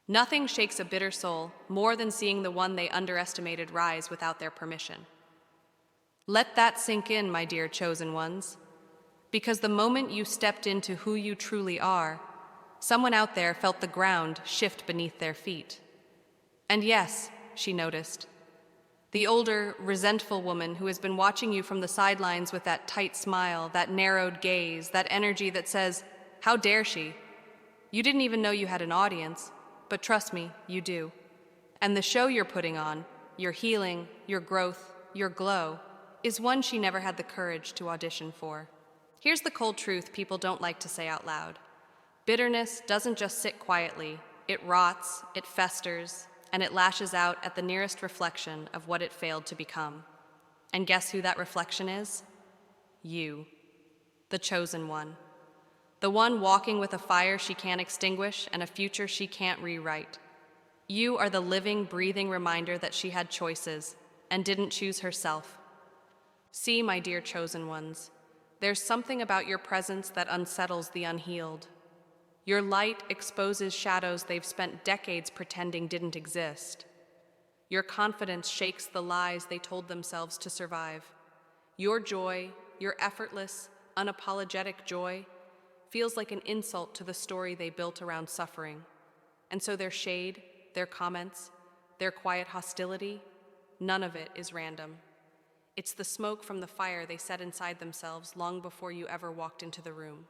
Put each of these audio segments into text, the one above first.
Nothing shakes a bitter soul more than seeing the one they underestimated rise without their permission. Let that sink in, my dear chosen ones, because the moment you stepped into who you truly are, someone out there felt the ground shift beneath their feet. And yes, she noticed, the older, resentful woman who has been watching you from the sidelines with that tight smile, that narrowed gaze, that energy that says, "How dare she?" You didn't even know you had an audience, but trust me, you do. And the show you're putting on, your healing, your growth, your glow, is one she never had the courage to audition for. Here's the cold truth people don't like to say out loud. Bitterness doesn't just sit quietly. It rots, it festers, and it lashes out at the nearest reflection of what it failed to become. And guess who that reflection is? You, the chosen one. The one walking with a fire she can't extinguish and a future she can't rewrite. You are the living, breathing reminder that she had choices and didn't choose herself. See, my dear chosen ones, there's something about your presence that unsettles the unhealed. Your light exposes shadows they've spent decades pretending didn't exist. Your confidence shakes the lies they told themselves to survive. Your joy, your effortless, unapologetic joy, feels like an insult to the story they built around suffering. And so their shade, their comments, their quiet hostility, none of it is random. It's the smoke from the fire they set inside themselves long before you ever walked into the room.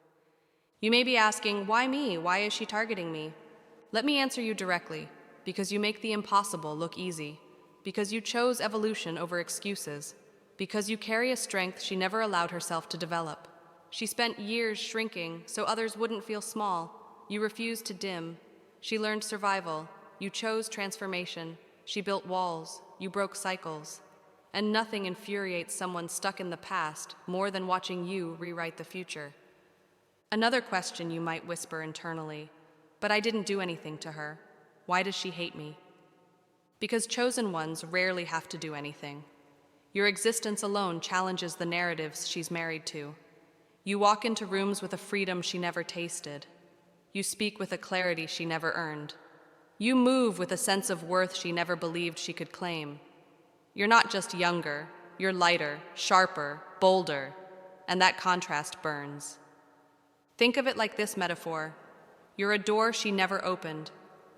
You may be asking, why me? Why is she targeting me? Let me answer you directly. Because you make the impossible look easy. Because you chose evolution over excuses. Because you carry a strength she never allowed herself to develop. She spent years shrinking so others wouldn't feel small. You refused to dim. She learned survival. You chose transformation. She built walls. You broke cycles. And nothing infuriates someone stuck in the past more than watching you rewrite the future. Another question you might whisper internally, but I didn't do anything to her. Why does she hate me? Because chosen ones rarely have to do anything. Your existence alone challenges the narratives she's married to. You walk into rooms with a freedom she never tasted. You speak with a clarity she never earned. You move with a sense of worth she never believed she could claim. You're not just younger, you're lighter, sharper, bolder, and that contrast burns. Think of it like this metaphor. You're a door she never opened,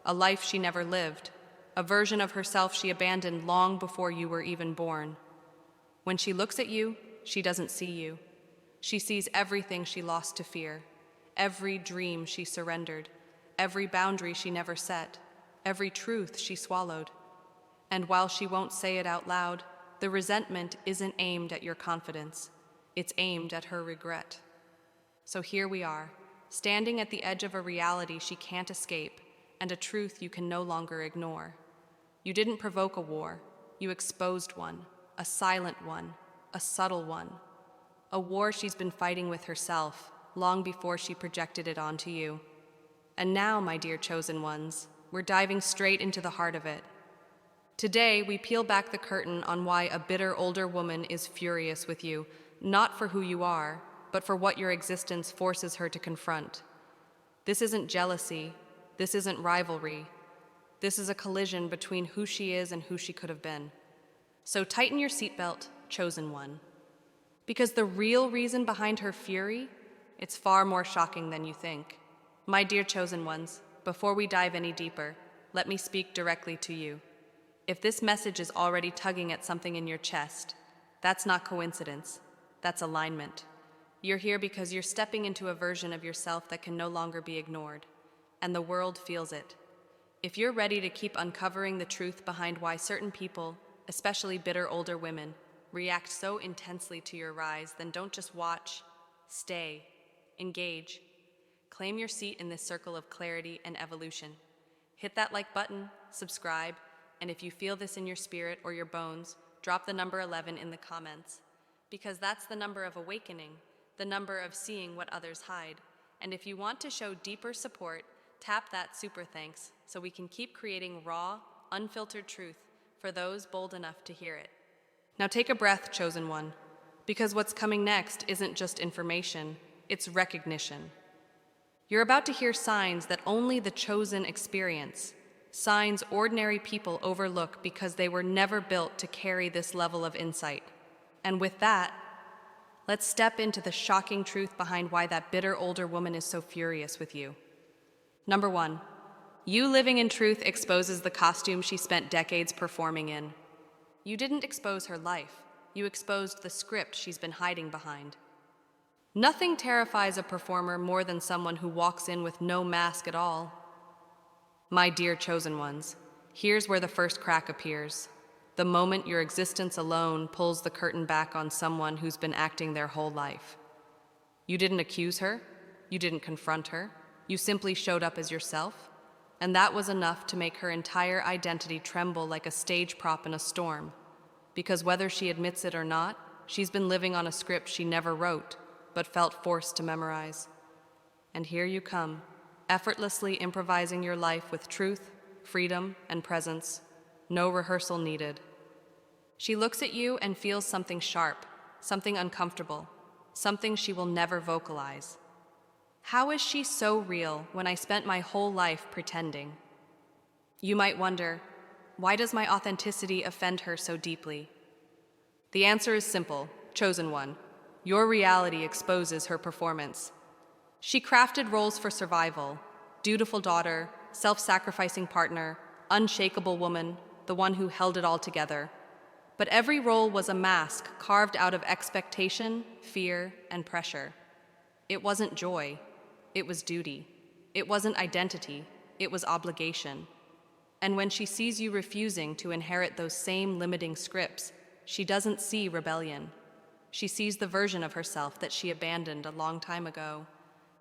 a life she never lived, a version of herself she abandoned long before you were even born. When she looks at you, she doesn't see you. She sees everything she lost to fear, every dream she surrendered, every boundary she never set, every truth she swallowed. And while she won't say it out loud, the resentment isn't aimed at your confidence. It's aimed at her regret. So here we are, standing at the edge of a reality she can't escape and a truth you can no longer ignore. You didn't provoke a war. You exposed one, a silent one, a subtle one. A war she's been fighting with herself long before she projected it onto you. And now, my dear chosen ones, we're diving straight into the heart of it. Today, we peel back the curtain on why a bitter older woman is furious with you, not for who you are, but for what your existence forces her to confront. This isn't jealousy. This isn't rivalry. This is a collision between who she is and who she could have been. So tighten your seatbelt, chosen one. Because the real reason behind her fury, it's far more shocking than you think. My dear chosen ones, before we dive any deeper, let me speak directly to you. If this message is already tugging at something in your chest, that's not coincidence. That's alignment. You're here because you're stepping into a version of yourself that can no longer be ignored, and the world feels it. If you're ready to keep uncovering the truth behind why certain people, especially bitter older women, react so intensely to your rise, then don't just watch, stay, engage. Claim your seat in this circle of clarity and evolution. Hit that like button, subscribe, and if you feel this in your spirit or your bones, drop the number 11 in the comments, because that's the number of awakening, the number of seeing what others hide. And if you want to show deeper support, tap that super thanks so we can keep creating raw, unfiltered truth for those bold enough to hear it. Now take a breath, chosen one, because what's coming next isn't just information, it's recognition. You're about to hear signs that only the chosen experience, signs ordinary people overlook because they were never built to carry this level of insight. And with that, let's step into the shocking truth behind why that bitter older woman is so furious with you. Number 1, you living in truth exposes the costume she spent decades performing in. You didn't expose her life. You exposed the script she's been hiding behind. Nothing terrifies a performer more than someone who walks in with no mask at all. My dear chosen ones, here's where the first crack appears. The moment your existence alone pulls the curtain back on someone who's been acting their whole life. You didn't accuse her. You didn't confront her. You simply showed up as yourself. And that was enough to make her entire identity tremble like a stage prop in a storm. Because whether she admits it or not, she's been living on a script she never wrote, but felt forced to memorize. And here you come, effortlessly improvising your life with truth, freedom, and presence. No rehearsal needed. She looks at you and feels something sharp, something uncomfortable, something she will never vocalize. How is she so real when I spent my whole life pretending? You might wonder, why does my authenticity offend her so deeply? The answer is simple, chosen one. Your reality exposes her performance. She crafted roles for survival: dutiful daughter, self-sacrificing partner, unshakable woman, the one who held it all together. But every role was a mask carved out of expectation, fear, and pressure. It wasn't joy. It was duty. It wasn't identity. It was obligation. And when she sees you refusing to inherit those same limiting scripts, she doesn't see rebellion. She sees the version of herself that she abandoned a long time ago.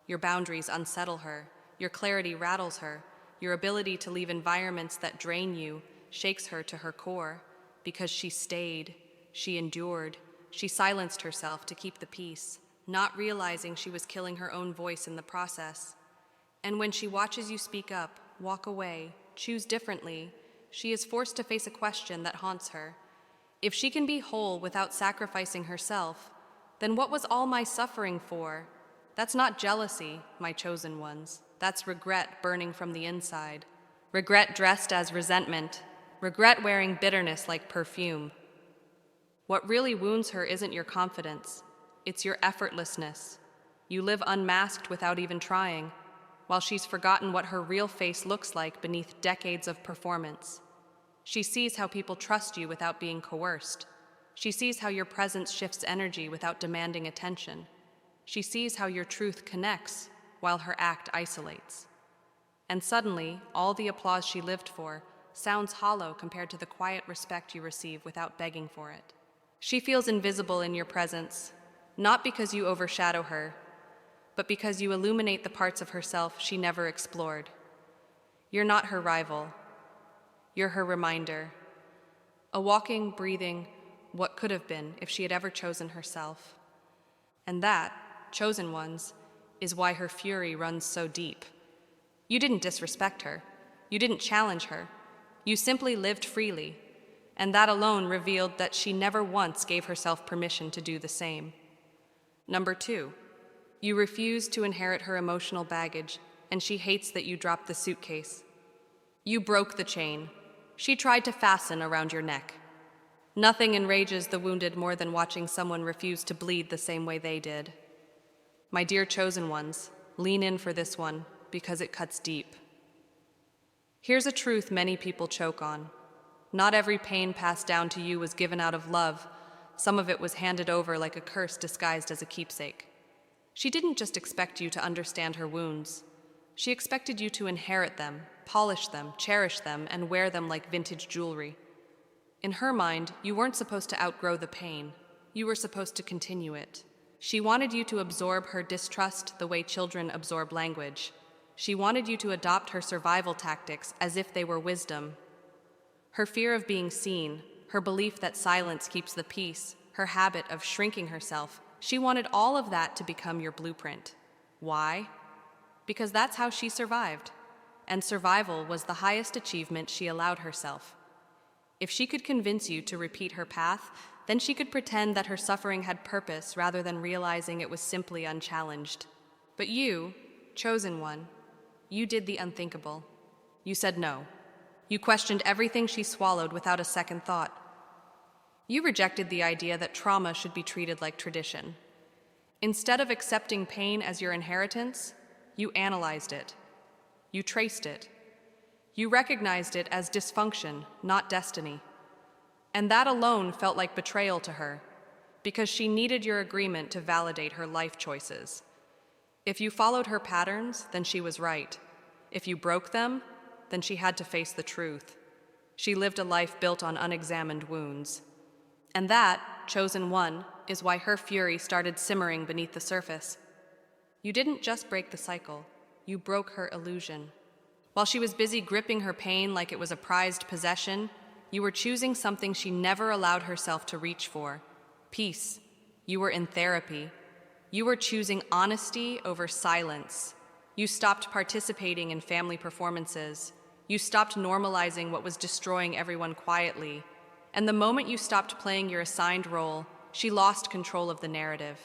Your boundaries unsettle her. Your clarity rattles her. Your ability to leave environments that drain you shakes her to her core. Because she stayed, she endured, she silenced herself to keep the peace, not realizing she was killing her own voice in the process. And when she watches you speak up, walk away, choose differently, she is forced to face a question that haunts her. If she can be whole without sacrificing herself, then what was all my suffering for? That's not jealousy, my chosen ones. That's regret burning from the inside. Regret dressed as resentment. Regret wearing bitterness like perfume. What really wounds her isn't your confidence. It's your effortlessness. You live unmasked without even trying, while she's forgotten what her real face looks like beneath decades of performance. She sees how people trust you without being coerced. She sees how your presence shifts energy without demanding attention. She sees how your truth connects while her act isolates. And suddenly, all the applause she lived for sounds hollow compared to the quiet respect you receive without begging for it. She feels invisible in your presence, not because you overshadow her, but because you illuminate the parts of herself she never explored. You're not her rival. You're her reminder. A walking, breathing, what could have been if she had ever chosen herself. And that, chosen ones, is why her fury runs so deep. You didn't disrespect her. You didn't challenge her. You simply lived freely, and that alone revealed that she never once gave herself permission to do the same. Number 2, you refused to inherit her emotional baggage, and she hates that you dropped the suitcase. You broke the chain. She tried to fasten around your neck. Nothing enrages the wounded more than watching someone refuse to bleed the same way they did. My dear chosen ones, lean in for this one, because it cuts deep. Here's a truth many people choke on. Not every pain passed down to you was given out of love. Some of it was handed over like a curse disguised as a keepsake. She didn't just expect you to understand her wounds. She expected you to inherit them, polish them, cherish them, and wear them like vintage jewelry. In her mind, you weren't supposed to outgrow the pain. You were supposed to continue it. She wanted you to absorb her distrust the way children absorb language. She wanted you to adopt her survival tactics as if they were wisdom. Her fear of being seen, her belief that silence keeps the peace, her habit of shrinking herself, she wanted all of that to become your blueprint. Why? Because that's how she survived. And survival was the highest achievement she allowed herself. If she could convince you to repeat her path, then she could pretend that her suffering had purpose rather than realizing it was simply unchallenged. But you, chosen one, you did the unthinkable. You said no. You questioned everything she swallowed without a second thought. You rejected the idea that trauma should be treated like tradition. Instead of accepting pain as your inheritance, you analyzed it. You traced it. You recognized it as dysfunction, not destiny. And that alone felt like betrayal to her, because she needed your agreement to validate her life choices. If you followed her patterns, then she was right. If you broke them, then she had to face the truth. She lived a life built on unexamined wounds. And that, chosen one, is why her fury started simmering beneath the surface. You didn't just break the cycle, you broke her illusion. While she was busy gripping her pain like it was a prized possession, you were choosing something she never allowed herself to reach for: peace. You were in therapy. You were choosing honesty over silence. You stopped participating in family performances. You stopped normalizing what was destroying everyone quietly. And the moment you stopped playing your assigned role, she lost control of the narrative.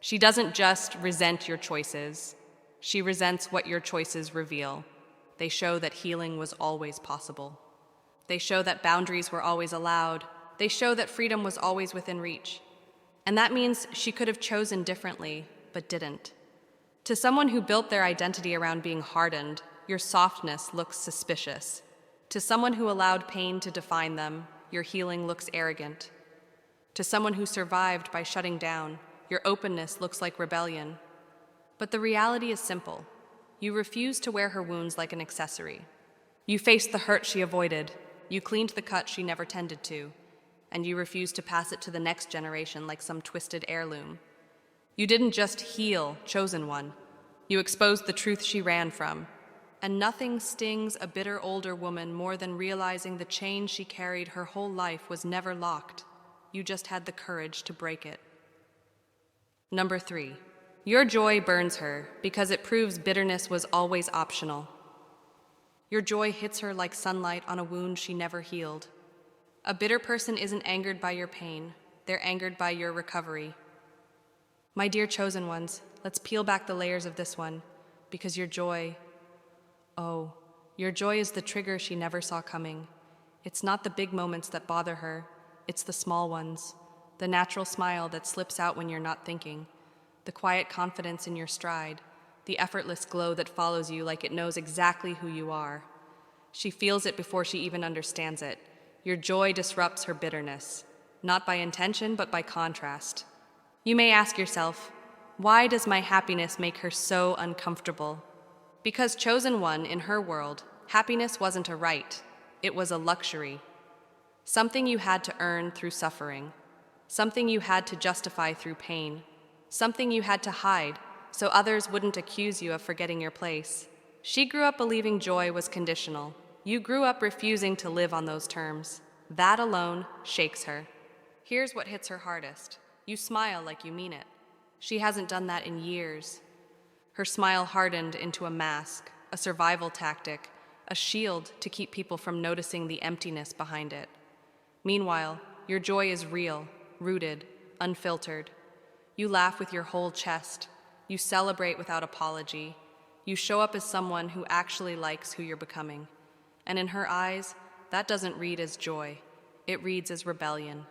She doesn't just resent your choices. She resents what your choices reveal. They show that healing was always possible. They show that boundaries were always allowed. They show that freedom was always within reach. And that means she could have chosen differently, but didn't. To someone who built their identity around being hardened, your softness looks suspicious. To someone who allowed pain to define them, your healing looks arrogant. To someone who survived by shutting down, your openness looks like rebellion. But the reality is simple. You refused to wear her wounds like an accessory. You faced the hurt she avoided. You cleaned the cut she never tended to. And you refused to pass it to the next generation like some twisted heirloom. You didn't just heal, chosen one. You exposed the truth she ran from. And nothing stings a bitter older woman more than realizing the chain she carried her whole life was never locked. You just had the courage to break it. Number 3, your joy burns her because it proves bitterness was always optional. Your joy hits her like sunlight on a wound she never healed. A bitter person isn't angered by your pain. They're angered by your recovery. My dear chosen ones, let's peel back the layers of this one, because your joy is the trigger she never saw coming. It's not the big moments that bother her. It's the small ones. The natural smile that slips out when you're not thinking. The quiet confidence in your stride. The effortless glow that follows you like it knows exactly who you are. She feels it before she even understands it. Your joy disrupts her bitterness, not by intention, but by contrast. You may ask yourself, why does my happiness make her so uncomfortable? Because chosen one, in her world, happiness wasn't a right, it was a luxury. Something you had to earn through suffering. Something you had to justify through pain. Something you had to hide so others wouldn't accuse you of forgetting your place. She grew up believing joy was conditional. You grew up refusing to live on those terms. That alone shakes her. Here's what hits her hardest. You smile like you mean it. She hasn't done that in years. Her smile hardened into a mask, a survival tactic, a shield to keep people from noticing the emptiness behind it. Meanwhile, your joy is real, rooted, unfiltered. You laugh with your whole chest. You celebrate without apology. You show up as someone who actually likes who you're becoming. And in her eyes, that doesn't read as joy. It reads as rebellion.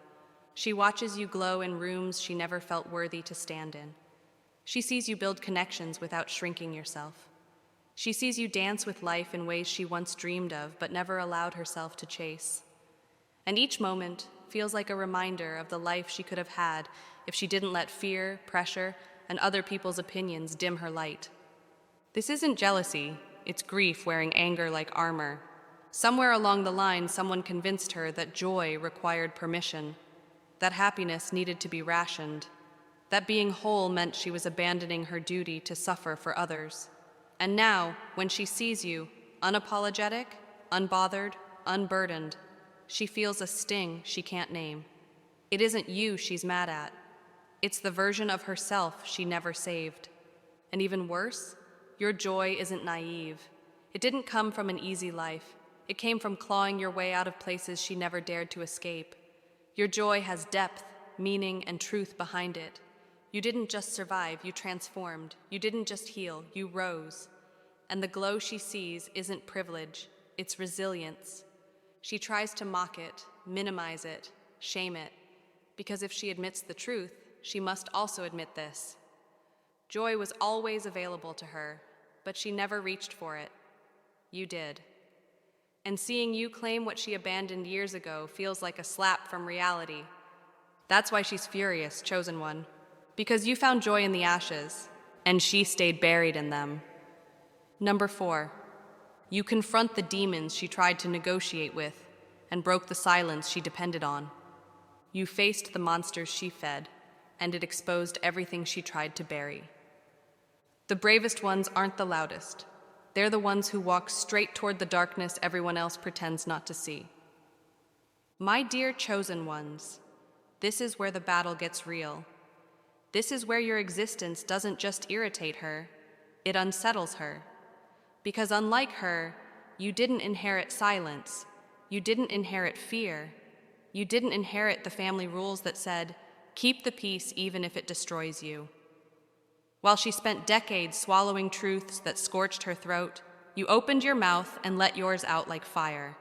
She watches you glow in rooms she never felt worthy to stand in. She sees you build connections without shrinking yourself. She sees you dance with life in ways she once dreamed of but never allowed herself to chase. And each moment feels like a reminder of the life she could have had if she didn't let fear, pressure, and other people's opinions dim her light. This isn't jealousy, it's grief wearing anger like armor. Somewhere along the line, someone convinced her that joy required permission, that happiness needed to be rationed, that being whole meant she was abandoning her duty to suffer for others. And now, when she sees you, unapologetic, unbothered, unburdened, she feels a sting she can't name. It isn't you she's mad at. It's the version of herself she never saved. And even worse, your joy isn't naive. It didn't come from an easy life. It came from clawing your way out of places she never dared to escape. Your joy has depth, meaning, and truth behind it. You didn't just survive, you transformed. You didn't just heal, you rose. And the glow she sees isn't privilege. It's resilience. She tries to mock it, minimize it, shame it, because if she admits the truth, she must also admit this. Joy was always available to her, but she never reached for it. You did. And seeing you claim what she abandoned years ago feels like a slap from reality. That's why she's furious, chosen one, because you found joy in the ashes, and she stayed buried in them. Number 4, you confront the demons she tried to negotiate with and broke the silence she depended on. You faced the monsters she fed, and it exposed everything she tried to bury. The bravest ones aren't the loudest. They're the ones who walk straight toward the darkness everyone else pretends not to see. My dear chosen ones, this is where the battle gets real. This is where your existence doesn't just irritate her, it unsettles her. Because unlike her, you didn't inherit silence, you didn't inherit fear, you didn't inherit the family rules that said, keep the peace even if it destroys you. While she spent decades swallowing truths that scorched her throat, you opened your mouth and let yours out like fire.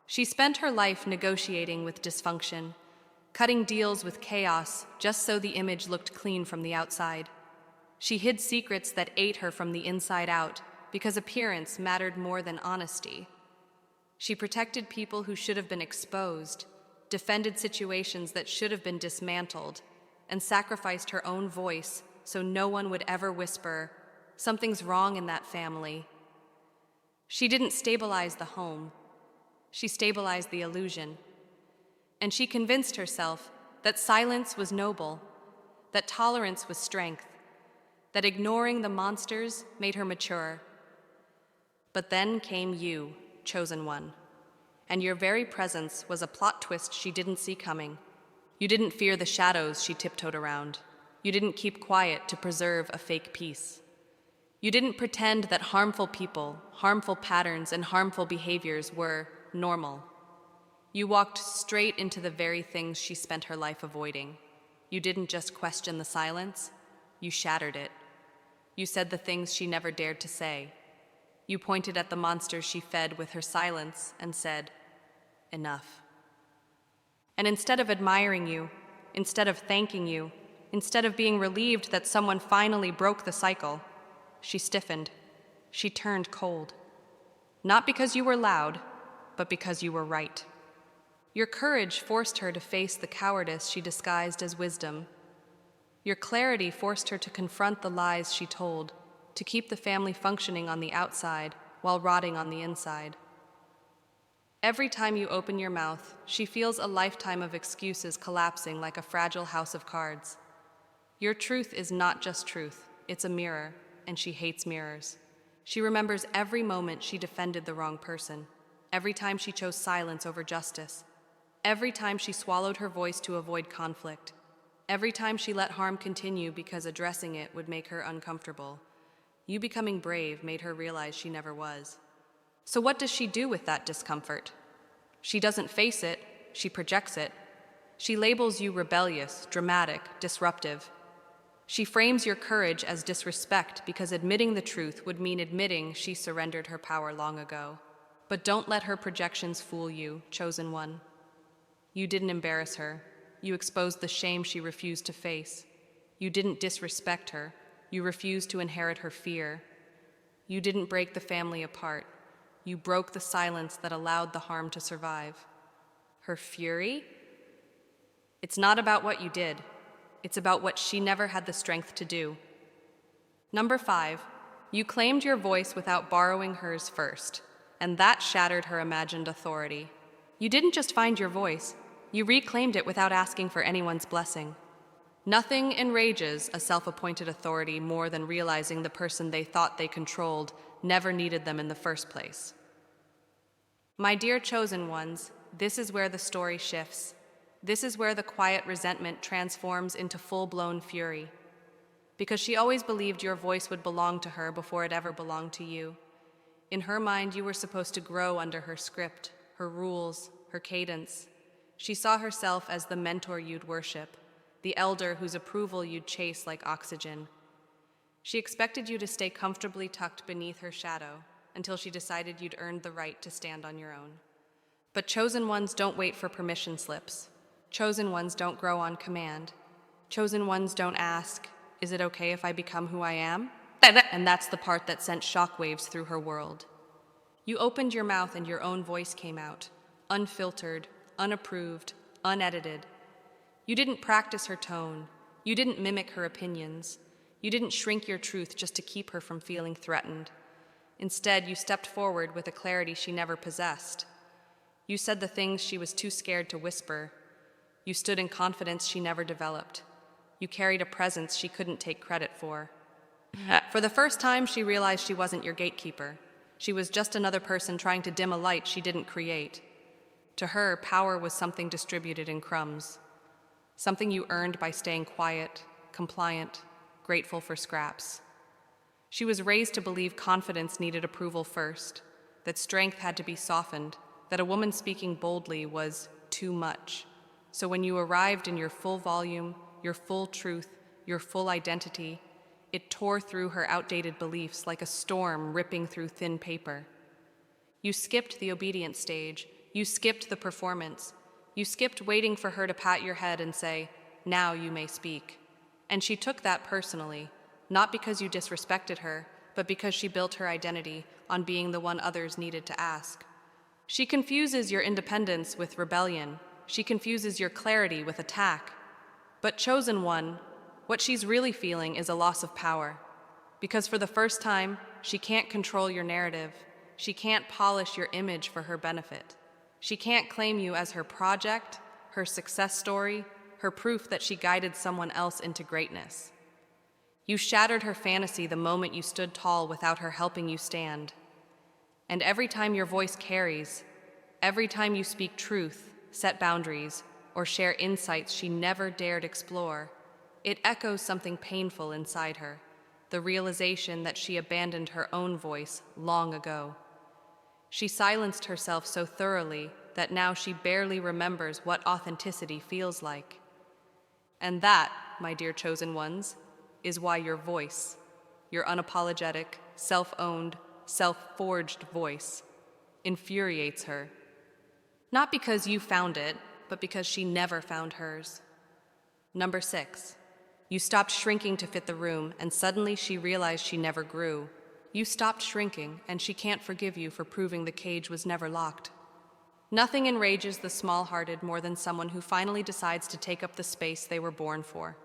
She spent her life negotiating with dysfunction, cutting deals with chaos just so the image looked clean from the outside. She hid secrets that ate her from the inside out because appearance mattered more than honesty. She protected people who should have been exposed, defended situations that should have been dismantled, and sacrificed her own voice so no one would ever whisper, something's wrong in that family. She didn't stabilize the home. She stabilized the illusion. And she convinced herself that silence was noble, that tolerance was strength, that ignoring the monsters made her mature. But then came you, chosen one, and your very presence was a plot twist she didn't see coming. You didn't fear the shadows she tiptoed around. You didn't keep quiet to preserve a fake peace. You didn't pretend that harmful people, harmful patterns, and harmful behaviors were normal. You walked straight into the very things she spent her life avoiding. You didn't just question the silence, you shattered it. You said the things she never dared to say. You pointed at the monsters she fed with her silence and said, enough. And instead of admiring you, instead of thanking you, instead of being relieved that someone finally broke the cycle, she stiffened. She turned cold. Not because you were loud, but because you were right. Your courage forced her to face the cowardice she disguised as wisdom. Your clarity forced her to confront the lies she told, to keep the family functioning on the outside while rotting on the inside. Every time you open your mouth, she feels a lifetime of excuses collapsing like a fragile house of cards. Your truth is not just truth, it's a mirror, and she hates mirrors. She remembers every moment she defended the wrong person, every time she chose silence over justice, every time she swallowed her voice to avoid conflict, every time she let harm continue because addressing it would make her uncomfortable. You becoming brave made her realize she never was. So what does she do with that discomfort? She doesn't face it, she projects it. She labels you rebellious, dramatic, disruptive. She frames your courage as disrespect because admitting the truth would mean admitting she surrendered her power long ago. But don't let her projections fool you, chosen one. You didn't embarrass her. You exposed the shame she refused to face. You didn't disrespect her. You refused to inherit her fear. You didn't break the family apart. You broke the silence that allowed the harm to survive. Her fury? It's not about what you did. It's about what she never had the strength to do. Number 5, you claimed your voice without borrowing hers first, and that shattered her imagined authority. You didn't just find your voice, you reclaimed it without asking for anyone's blessing. Nothing enrages a self-appointed authority more than realizing the person they thought they controlled never needed them in the first place. My dear chosen ones, this is where the story shifts. This is where the quiet resentment transforms into full-blown fury. Because she always believed your voice would belong to her before it ever belonged to you. In her mind, you were supposed to grow under her script, her rules, her cadence. She saw herself as the mentor you'd worship, the elder whose approval you'd chase like oxygen. She expected you to stay comfortably tucked beneath her shadow until she decided you'd earned the right to stand on your own. But chosen ones don't wait for permission slips. Chosen ones don't grow on command. Chosen ones don't ask, "Is it okay if I become who I am?" And that's the part that sent shockwaves through her world. You opened your mouth and your own voice came out, unfiltered, unapproved, unedited. You didn't practice her tone. You didn't mimic her opinions. You didn't shrink your truth just to keep her from feeling threatened. Instead, you stepped forward with a clarity she never possessed. You said the things she was too scared to whisper. You stood in confidence she never developed. You carried a presence she couldn't take credit for. For the first time, she realized she wasn't your gatekeeper. She was just another person trying to dim a light she didn't create. To her, power was something distributed in crumbs, something you earned by staying quiet, compliant, grateful for scraps. She was raised to believe confidence needed approval first, that strength had to be softened, that a woman speaking boldly was too much. So when you arrived in your full volume, your full truth, your full identity, it tore through her outdated beliefs like a storm ripping through thin paper. You skipped the obedient stage. You skipped the performance. You skipped waiting for her to pat your head and say, "Now you may speak." And she took that personally, not because you disrespected her, but because she built her identity on being the one others needed to ask. She confuses your independence with rebellion. She confuses your clarity with attack. But chosen one, what she's really feeling is a loss of power. Because for the first time, she can't control your narrative. She can't polish your image for her benefit. She can't claim you as her project, her success story, her proof that she guided someone else into greatness. You shattered her fantasy the moment you stood tall without her helping you stand. And every time your voice carries, every time you speak truth, set boundaries, or share insights she never dared explore, it echoes something painful inside her, the realization that she abandoned her own voice long ago. She silenced herself so thoroughly that now she barely remembers what authenticity feels like. And that, my dear chosen ones, is why your voice, your unapologetic, self-owned, self-forged voice, infuriates her. Not because you found it, but because she never found hers. Number 6, you stopped shrinking to fit the room, and suddenly she realized she never grew. You stopped shrinking, and she can't forgive you for proving the cage was never locked. Nothing enrages the small-hearted more than someone who finally decides to take up the space they were born for.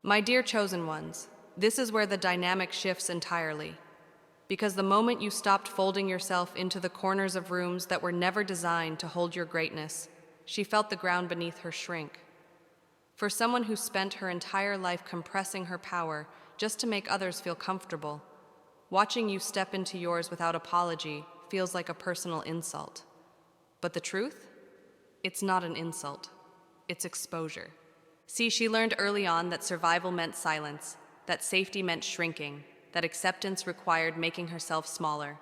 My dear chosen ones, this is where the dynamic shifts entirely. Because the moment you stopped folding yourself into the corners of rooms that were never designed to hold your greatness, she felt the ground beneath her shrink. For someone who spent her entire life compressing her power just to make others feel comfortable, watching you step into yours without apology feels like a personal insult. But the truth? It's not an insult. It's exposure. See, she learned early on that survival meant silence, that safety meant shrinking, that acceptance required making herself smaller.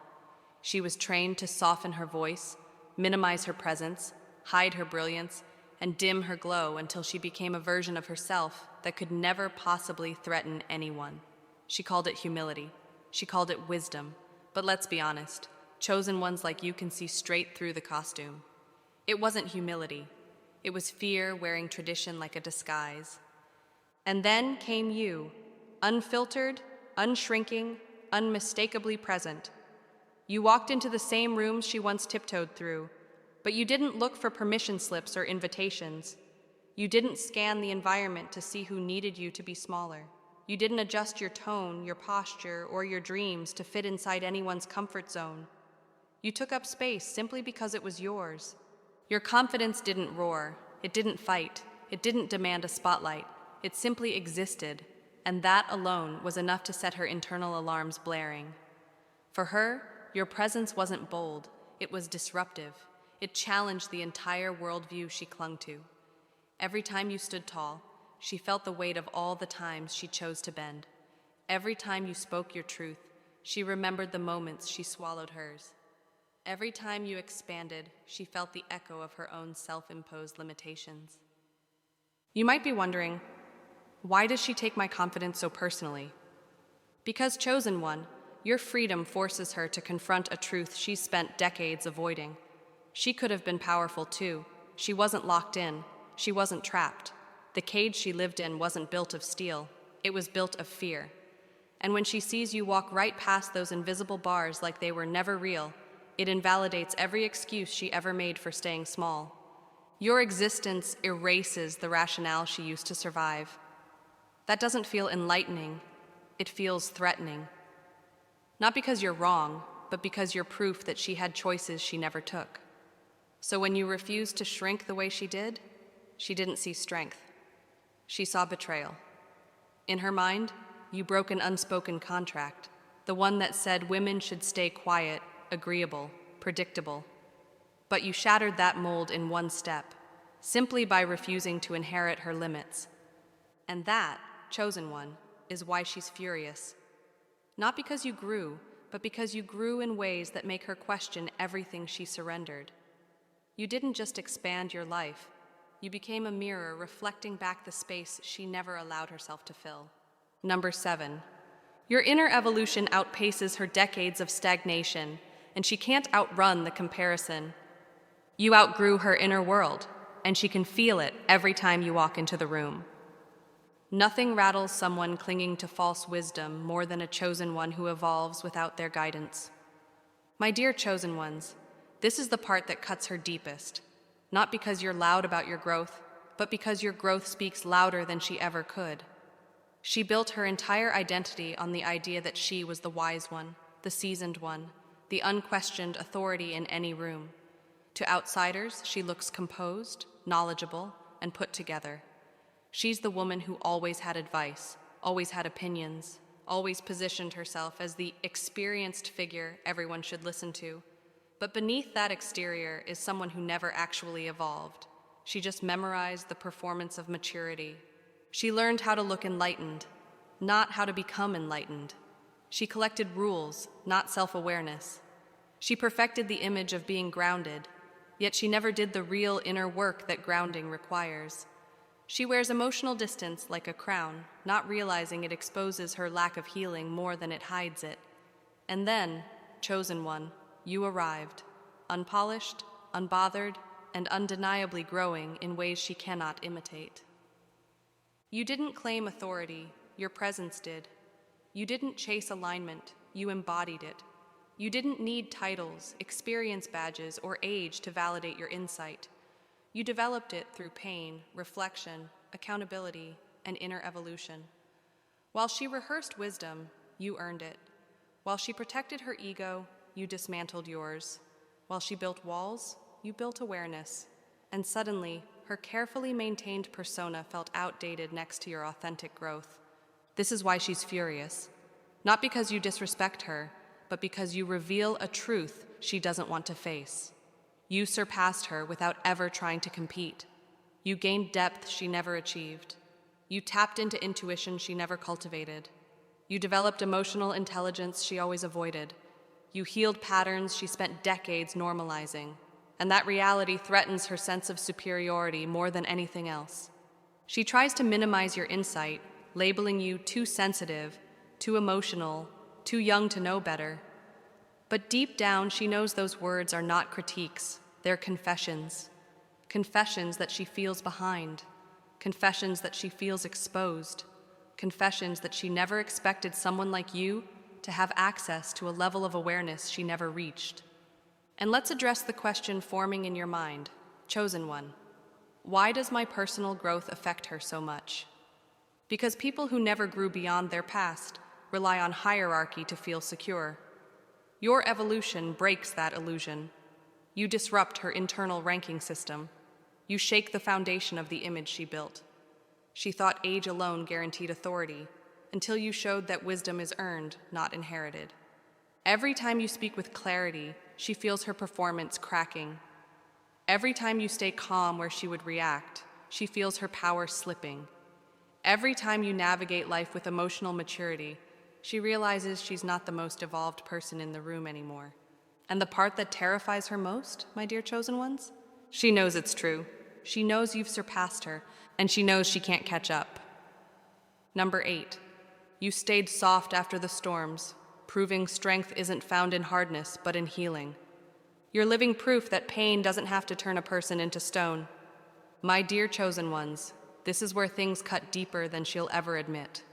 She was trained to soften her voice, minimize her presence, hide her brilliance, and dim her glow until she became a version of herself that could never possibly threaten anyone. She called it humility. She called it wisdom. But let's be honest, chosen ones like you can see straight through the costume. It wasn't humility. It was fear wearing tradition like a disguise. And then came you, unfiltered, unshrinking, unmistakably present. You walked into the same rooms she once tiptoed through, but you didn't look for permission slips or invitations. You didn't scan the environment to see who needed you to be smaller. You didn't adjust your tone, your posture, or your dreams to fit inside anyone's comfort zone. You took up space simply because it was yours. Your confidence didn't roar, it didn't fight, it didn't demand a spotlight. It simply existed, and that alone was enough to set her internal alarms blaring. For her, your presence wasn't bold, it was disruptive. It challenged the entire worldview she clung to. Every time you stood tall, she felt the weight of all the times she chose to bend. Every time you spoke your truth, she remembered the moments she swallowed hers. Every time you expanded, she felt the echo of her own self-imposed limitations. You might be wondering, why does she take my confidence so personally? Because chosen one, your freedom forces her to confront a truth she's spent decades avoiding. She could have been powerful too. She wasn't locked in. She wasn't trapped. The cage she lived in wasn't built of steel. It was built of fear. And when she sees you walk right past those invisible bars like they were never real, it invalidates every excuse she ever made for staying small. Your existence erases the rationale she used to survive. That doesn't feel enlightening. It feels threatening. Not because you're wrong, but because you're proof that she had choices she never took. So when you refused to shrink the way she didn't see strength. She saw betrayal. In her mind, you broke an unspoken contract, the one that said women should stay quiet, agreeable, predictable. But you shattered that mold in one step, simply by refusing to inherit her limits. And that, chosen one, is why she's furious. Not because you grew, but because you grew in ways that make her question everything she surrendered. You didn't just expand your life. You became a mirror reflecting back the space she never allowed herself to fill. Number 7. Your inner evolution outpaces her decades of stagnation, and she can't outrun the comparison. You outgrew her inner world, and she can feel it every time you walk into the room. Nothing rattles someone clinging to false wisdom more than a chosen one who evolves without their guidance. My dear chosen ones, this is the part that cuts her deepest, not because you're loud about your growth, but because your growth speaks louder than she ever could. She built her entire identity on the idea that she was the wise one, the seasoned one, the unquestioned authority in any room. To outsiders, she looks composed, knowledgeable, and put together. She's the woman who always had advice, always had opinions, always positioned herself as the experienced figure everyone should listen to. But beneath that exterior is someone who never actually evolved. She just memorized the performance of maturity. She learned how to look enlightened, not how to become enlightened. She collected rules, not self-awareness. She perfected the image of being grounded, yet she never did the real inner work that grounding requires. She wears emotional distance like a crown, not realizing it exposes her lack of healing more than it hides it. And then, chosen one, you arrived, unpolished, unbothered, and undeniably growing in ways she cannot imitate. You didn't claim authority, your presence did. You didn't chase alignment, you embodied it. You didn't need titles, experience badges, or age to validate your insight. You developed it through pain, reflection, accountability, and inner evolution. While she rehearsed wisdom, you earned it. While she protected her ego, you dismantled yours. While she built walls, you built awareness. And suddenly, her carefully maintained persona felt outdated next to your authentic growth. This is why she's furious. Not because you disrespect her, but because you reveal a truth she doesn't want to face. You surpassed her without ever trying to compete. You gained depth she never achieved. You tapped into intuition she never cultivated. You developed emotional intelligence she always avoided. You healed patterns she spent decades normalizing. And that reality threatens her sense of superiority more than anything else. She tries to minimize your insight, labeling you too sensitive, too emotional, too young to know better. But deep down, she knows those words are not critiques, they're confessions. Confessions that she feels behind. Confessions that she feels exposed. Confessions that she never expected someone like you to have access to a level of awareness she never reached. And let's address the question forming in your mind, chosen one. Why does my personal growth affect her so much? Because people who never grew beyond their past rely on hierarchy to feel secure. Your evolution breaks that illusion. You disrupt her internal ranking system. You shake the foundation of the image she built. She thought age alone guaranteed authority, until you showed that wisdom is earned, not inherited. Every time you speak with clarity, she feels her performance cracking. Every time you stay calm where she would react, she feels her power slipping. Every time you navigate life with emotional maturity, she realizes she's not the most evolved person in the room anymore. And the part that terrifies her most, my dear chosen ones? She knows it's true. She knows you've surpassed her, and she knows she can't catch up. Number 8, you stayed soft after the storms, proving strength isn't found in hardness, but in healing. You're living proof that pain doesn't have to turn a person into stone. My dear chosen ones, this is where things cut deeper than she'll ever admit.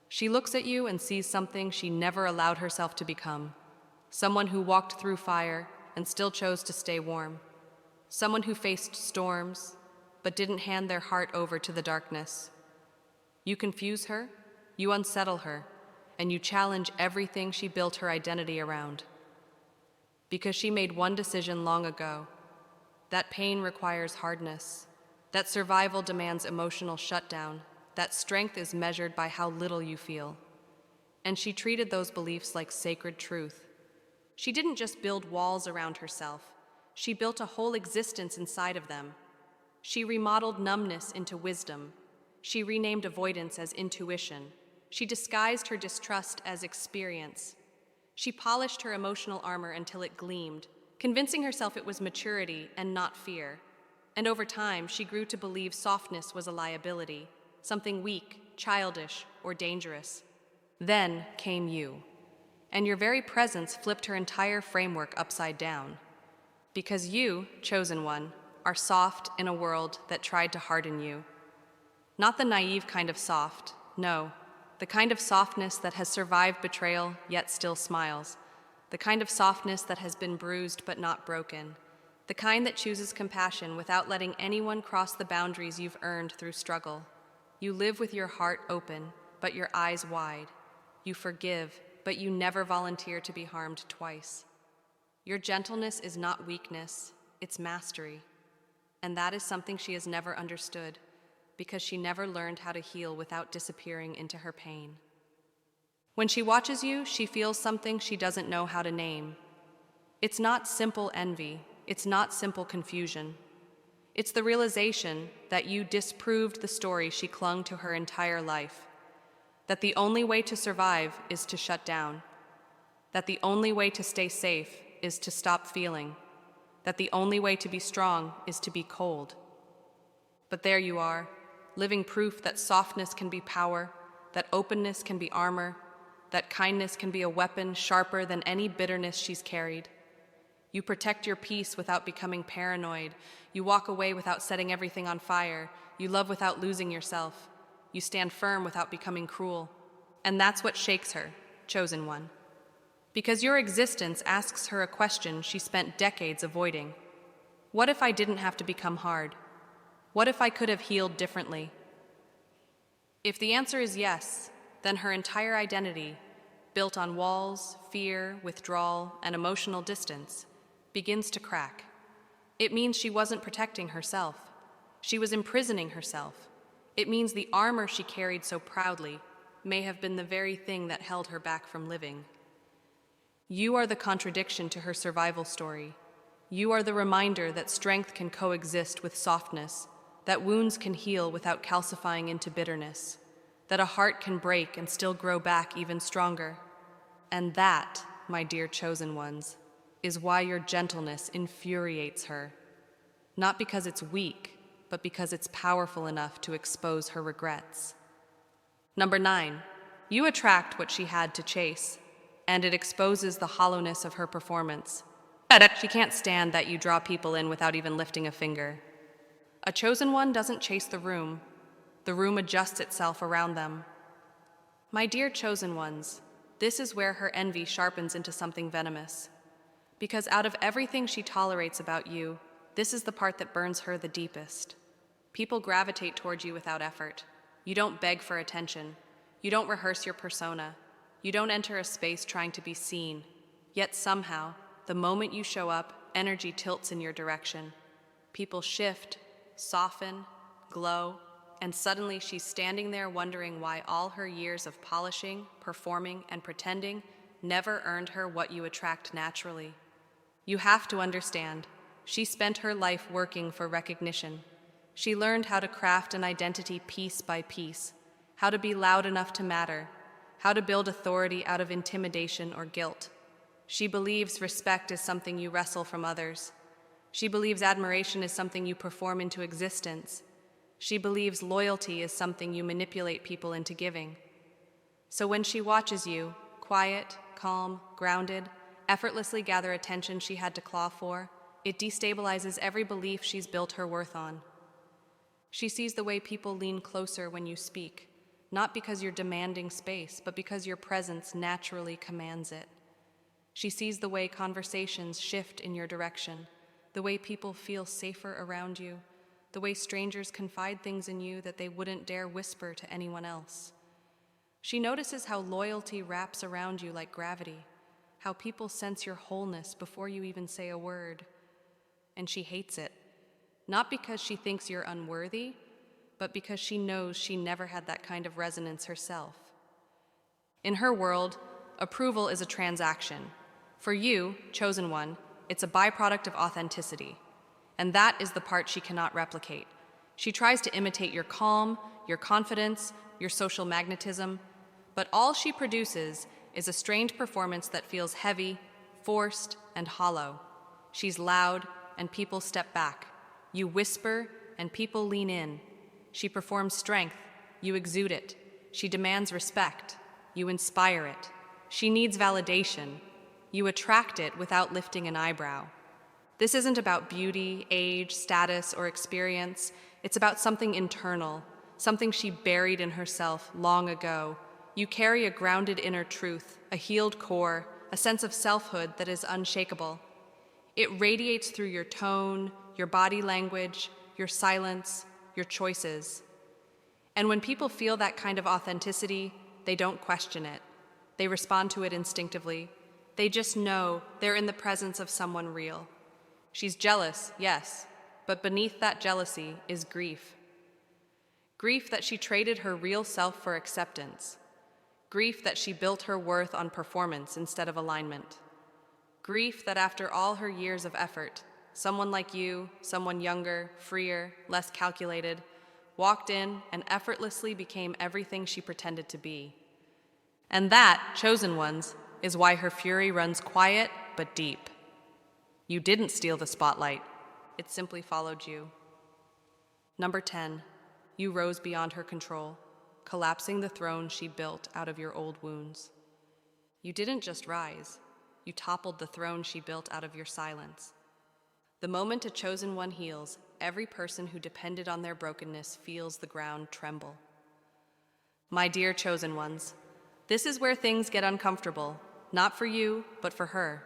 She looks at you and sees something she never allowed herself to become. Someone who walked through fire and still chose to stay warm. Someone who faced storms, but didn't hand their heart over to the darkness. You confuse her, you unsettle her, and you challenge everything she built her identity around. Because she made one decision long ago. That pain requires hardness. That survival demands emotional shutdown. That strength is measured by how little you feel. And she treated those beliefs like sacred truth. She didn't just build walls around herself. She built a whole existence inside of them. She remodeled numbness into wisdom. She renamed avoidance as intuition. She disguised her distrust as experience. She polished her emotional armor until it gleamed, convincing herself it was maturity and not fear. And over time, she grew to believe softness was a liability, something weak, childish, or dangerous. Then came you, and your very presence flipped her entire framework upside down. Because you, chosen one, are soft in a world that tried to harden you. Not the naive kind of soft, no, the kind of softness that has survived betrayal yet still smiles, the kind of softness that has been bruised but not broken, the kind that chooses compassion without letting anyone cross the boundaries you've earned through struggle. You live with your heart open, but your eyes wide. You forgive, but you never volunteer to be harmed twice. Your gentleness is not weakness, it's mastery. And that is something she has never understood, because she never learned how to heal without disappearing into her pain. When she watches you, she feels something she doesn't know how to name. It's not simple envy, it's not simple confusion. It's the realization that you disproved the story she clung to her entire life, that the only way to survive is to shut down, that the only way to stay safe is to stop feeling, that the only way to be strong is to be cold. But there you are, living proof that softness can be power, that openness can be armor, that kindness can be a weapon sharper than any bitterness she's carried. You protect your peace without becoming paranoid. You walk away without setting everything on fire. You love without losing yourself. You stand firm without becoming cruel. And that's what shakes her, chosen one. Because your existence asks her a question she spent decades avoiding. What if I didn't have to become hard? What if I could have healed differently? If the answer is yes, then her entire identity, built on walls, fear, withdrawal, and emotional distance, begins to crack. It means she wasn't protecting herself. She was imprisoning herself. It means the armor she carried so proudly may have been the very thing that held her back from living. You are the contradiction to her survival story. You are the reminder that strength can coexist with softness, that wounds can heal without calcifying into bitterness, that a heart can break and still grow back even stronger. And that, my dear chosen ones, is why your gentleness infuriates her. Not because it's weak, but because it's powerful enough to expose her regrets. Number 9, you attract what she had to chase, and it exposes the hollowness of her performance. She can't stand that you draw people in without even lifting a finger. A chosen one doesn't chase the room adjusts itself around them. My dear chosen ones, this is where her envy sharpens into something venomous. Because out of everything she tolerates about you, this is the part that burns her the deepest. People gravitate toward you without effort. You don't beg for attention. You don't rehearse your persona. You don't enter a space trying to be seen. Yet somehow, the moment you show up, energy tilts in your direction. People shift, soften, glow, and suddenly she's standing there wondering why all her years of polishing, performing, and pretending never earned her what you attract naturally. You have to understand, she spent her life working for recognition. She learned how to craft an identity piece by piece, how to be loud enough to matter, how to build authority out of intimidation or guilt. She believes respect is something you wrestle from others. She believes admiration is something you perform into existence. She believes loyalty is something you manipulate people into giving. So when she watches you, quiet, calm, grounded, effortlessly gather attention she had to claw for, it destabilizes every belief she's built her worth on. She sees the way people lean closer when you speak, not because you're demanding space, but because your presence naturally commands it. She sees the way conversations shift in your direction, the way people feel safer around you, the way strangers confide things in you that they wouldn't dare whisper to anyone else. She notices how loyalty wraps around you like gravity, how people sense your wholeness before you even say a word. And she hates it, not because she thinks you're unworthy, but because she knows she never had that kind of resonance herself. In her world, approval is a transaction. For you, chosen one, it's a byproduct of authenticity. And that is the part she cannot replicate. She tries to imitate your calm, your confidence, your social magnetism, but all she produces is a strained performance that feels heavy, forced, and hollow. She's loud, and people step back. You whisper, and people lean in. She performs strength. You exude it. She demands respect. You inspire it. She needs validation. You attract it without lifting an eyebrow. This isn't about beauty, age, status, or experience. It's about something internal, something she buried in herself long ago. You carry a grounded inner truth, a healed core, a sense of selfhood that is unshakable. It radiates through your tone, your body language, your silence, your choices. And when people feel that kind of authenticity, they don't question it. They respond to it instinctively. They just know they're in the presence of someone real. She's jealous, yes, but beneath that jealousy is grief. Grief that she traded her real self for acceptance. Grief that she built her worth on performance instead of alignment. Grief that after all her years of effort, someone like you, someone younger, freer, less calculated, walked in and effortlessly became everything she pretended to be. And that, chosen ones, is why her fury runs quiet but deep. You didn't steal the spotlight. It simply followed you. Number 10, you rose beyond her control, collapsing the throne she built out of your old wounds. You didn't just rise. You toppled the throne she built out of your silence. The moment a chosen one heals, every person who depended on their brokenness feels the ground tremble. My dear chosen ones, this is where things get uncomfortable, not for you, but for her.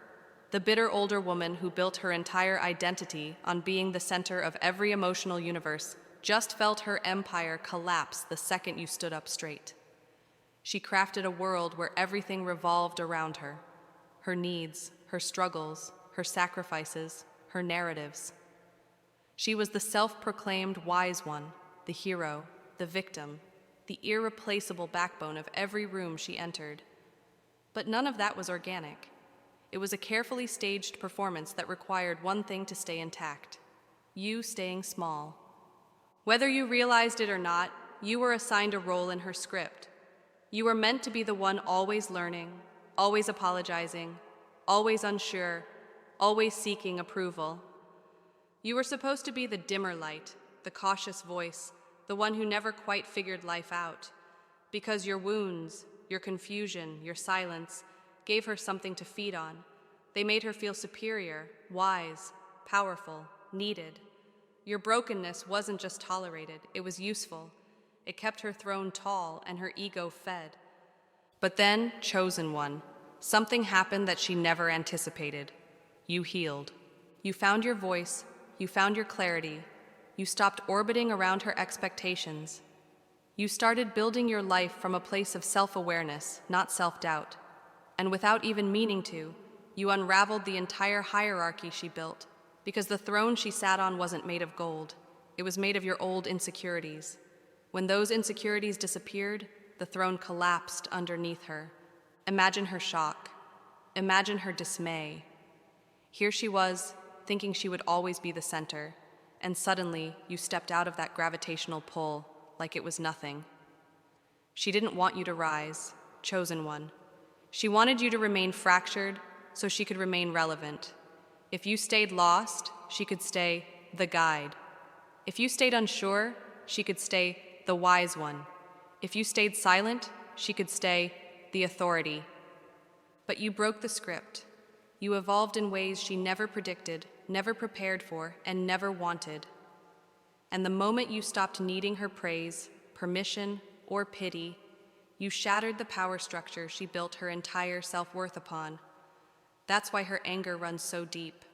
The bitter older woman who built her entire identity on being the center of every emotional universe just felt her empire collapse the second you stood up straight. She crafted a world where everything revolved around her. Her needs, her struggles, her sacrifices, her narratives. She was the self-proclaimed wise one, the hero, the victim, the irreplaceable backbone of every room she entered. But none of that was organic. It was a carefully staged performance that required one thing to stay intact: you staying small. Whether you realized it or not, you were assigned a role in her script. You were meant to be the one always learning, always apologizing, always unsure, always seeking approval. You were supposed to be the dimmer light, the cautious voice, the one who never quite figured life out, because your wounds, your confusion, your silence gave her something to feed on. They made her feel superior, wise, powerful, needed. Your brokenness wasn't just tolerated, it was useful. It kept her throne tall and her ego fed. But then, chosen one, something happened that she never anticipated. You healed. You found your voice, you found your clarity, you stopped orbiting around her expectations. You started building your life from a place of self-awareness, not self-doubt. And without even meaning to, you unraveled the entire hierarchy she built, because the throne she sat on wasn't made of gold. It was made of your old insecurities. When those insecurities disappeared, the throne collapsed underneath her. Imagine her shock. Imagine her dismay. Here she was, thinking she would always be the center, and suddenly you stepped out of that gravitational pull like it was nothing. She didn't want you to rise, chosen one. She wanted you to remain fractured so she could remain relevant. If you stayed lost, she could stay the guide. If you stayed unsure, she could stay the wise one. If you stayed silent, she could stay the authority. But you broke the script. You evolved in ways she never predicted, never prepared for, and never wanted. And the moment you stopped needing her praise, permission, or pity, you shattered the power structure she built her entire self-worth upon. That's why her anger runs so deep.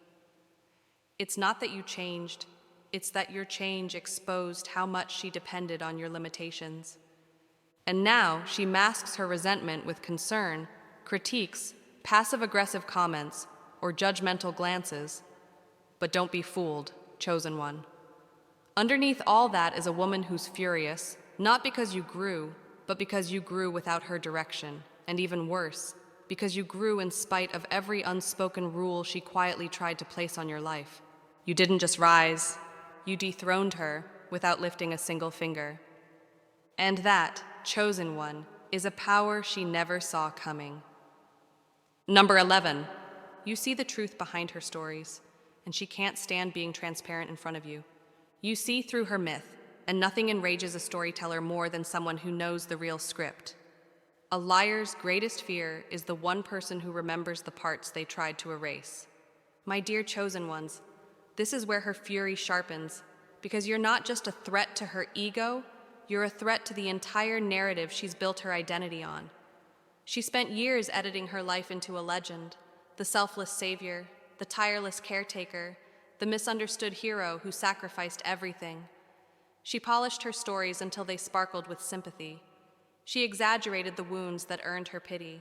It's not that you changed, it's that your change exposed how much she depended on your limitations. And now she masks her resentment with concern, critiques, passive-aggressive comments, or judgmental glances. But don't be fooled, chosen one. Underneath all that is a woman who's furious, not because you grew, but because you grew without her direction, and even worse, because you grew in spite of every unspoken rule she quietly tried to place on your life. You didn't just rise, you dethroned her without lifting a single finger. And that, chosen one, is a power she never saw coming. Number 11, you see the truth behind her stories, and she can't stand being transparent in front of you. You see through her myth, and nothing enrages a storyteller more than someone who knows the real script. A liar's greatest fear is the one person who remembers the parts they tried to erase. My dear chosen ones, this is where her fury sharpens, because you're not just a threat to her ego, you're a threat to the entire narrative she's built her identity on. She spent years editing her life into a legend, the selfless savior, the tireless caretaker, the misunderstood hero who sacrificed everything. She polished her stories until they sparkled with sympathy. She exaggerated the wounds that earned her pity.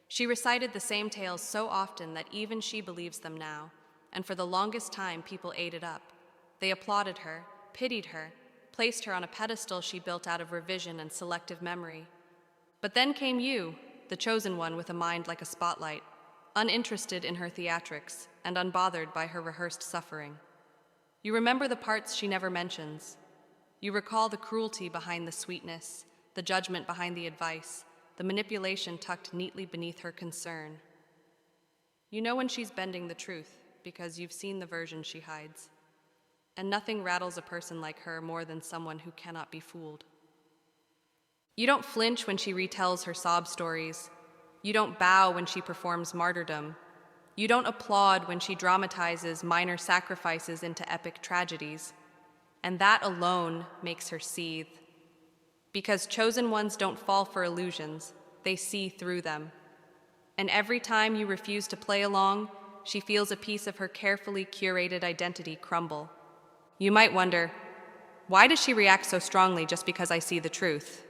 She recited the same tales so often that even she believes them now, and for the longest time people ate it up. They applauded her, pitied her, placed her on a pedestal she built out of revision and selective memory. But then came you, the chosen one with a mind like a spotlight, uninterested in her theatrics and unbothered by her rehearsed suffering. You remember the parts she never mentions. You recall the cruelty behind the sweetness, the judgment behind the advice, the manipulation tucked neatly beneath her concern. You know when she's bending the truth because you've seen the version she hides. And nothing rattles a person like her more than someone who cannot be fooled. You don't flinch when she retells her sob stories. You don't bow when she performs martyrdom. You don't applaud when she dramatizes minor sacrifices into epic tragedies. And that alone makes her seethe. Because chosen ones don't fall for illusions, they see through them. And every time you refuse to play along, she feels a piece of her carefully curated identity crumble. You might wonder, why does she react so strongly just because I see the truth?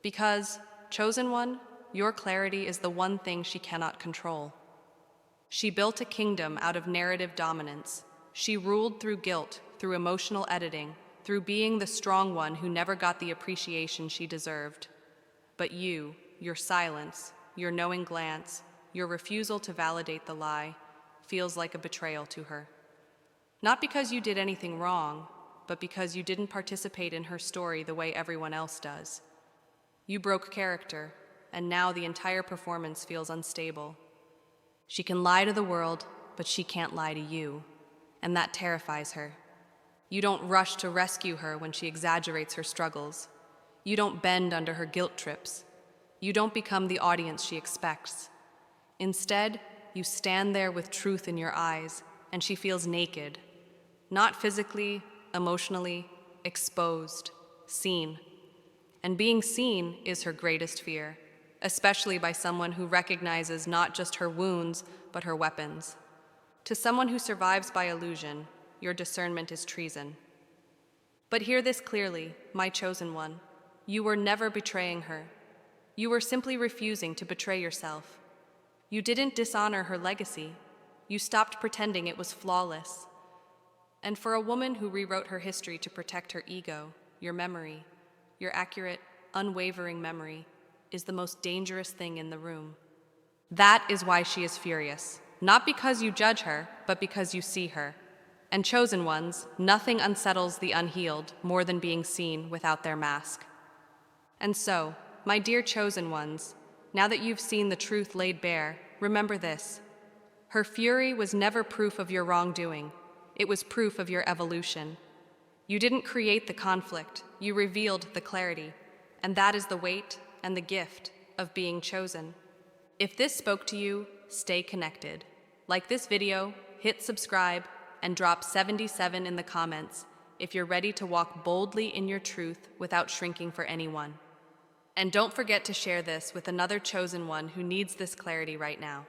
Because, chosen one, your clarity is the one thing she cannot control. She built a kingdom out of narrative dominance. She ruled through guilt, through emotional editing, through being the strong one who never got the appreciation she deserved. But you, your silence, your knowing glance, your refusal to validate the lie, feels like a betrayal to her. Not because you did anything wrong, but because you didn't participate in her story the way everyone else does. You broke character, and now the entire performance feels unstable. She can lie to the world, but she can't lie to you, and that terrifies her. You don't rush to rescue her when she exaggerates her struggles. You don't bend under her guilt trips. You don't become the audience she expects. Instead, you stand there with truth in your eyes, and she feels naked. Not physically, emotionally, exposed, seen. And being seen is her greatest fear, especially by someone who recognizes not just her wounds, but her weapons. To someone who survives by illusion, your discernment is treason. But hear this clearly, my chosen one. You were never betraying her. You were simply refusing to betray yourself. You didn't dishonor her legacy. You stopped pretending it was flawless. And for a woman who rewrote her history to protect her ego, your memory, your accurate, unwavering memory, is the most dangerous thing in the room. That is why she is furious, not because you judge her, but because you see her. And chosen ones, nothing unsettles the unhealed more than being seen without their mask. And so, my dear chosen ones, now that you've seen the truth laid bare, remember this. Her fury was never proof of your wrongdoing. It was proof of your evolution. You didn't create the conflict, you revealed the clarity, and that is the weight and the gift of being chosen. If this spoke to you, stay connected. Like this video, hit subscribe, and drop 77 in the comments if you're ready to walk boldly in your truth without shrinking for anyone. And don't forget to share this with another chosen one who needs this clarity right now.